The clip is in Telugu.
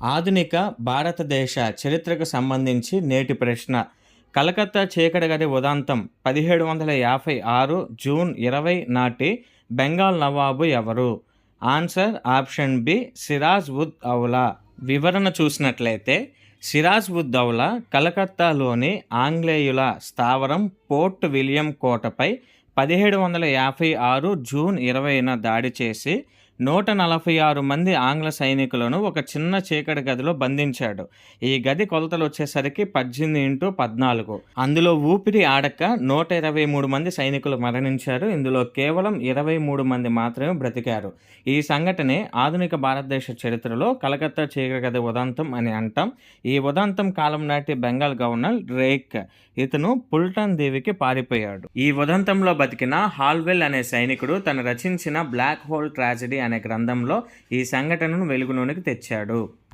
ఆధునిక భారతదేశ చరిత్రకు సంబంధించి నేటి ప్రశ్న. కలకత్తా చీకటి గది ఉదంతం 1756 జూన్ 20 నాటి బెంగాల్ నవాబు ఎవరు? ఆన్సర్ ఆప్షన్ బి సిరాజ్ ఉద్ దౌలా. వివరణ చూసినట్లయితే సిరాజ్ ఉద్ దౌలా కలకత్తాలోని ఆంగ్లేయుల స్థావరం పోర్ట్ విలియం కోటపై 1756 జూన్ 20న దాడి చేసి 146 మంది ఆంగ్ల సైనికులను ఒక చిన్న చీకటి గదిలో బంధించాడు. ఈ గది కొలతలు వచ్చేసరికి 18x14. అందులో ఊపిరి ఆడక 123 మంది సైనికులు మరణించారు. ఇందులో కేవలం 23 మంది మాత్రమే బ్రతికారు. ఈ సంఘటనే ఆధునిక భారతదేశ చరిత్రలో కలకత్తా చీకటి గది ఉదంతం అని అంటాం. ఈ ఉదంతం కాలం నాటి బెంగాల్ గవర్నర్ రేక్ ఇతను పుల్టన్ దీవికి పారిపోయాడు. ఈ ఉదంతంలో బతికిన హాల్వెల్ అనే సైనికుడు తను రచించిన బ్లాక్ హోల్ ట్రాజెడీ అనే గ్రంథంలో ఈ సంఘటనను వెలుగులోనికి తెచ్చాడు.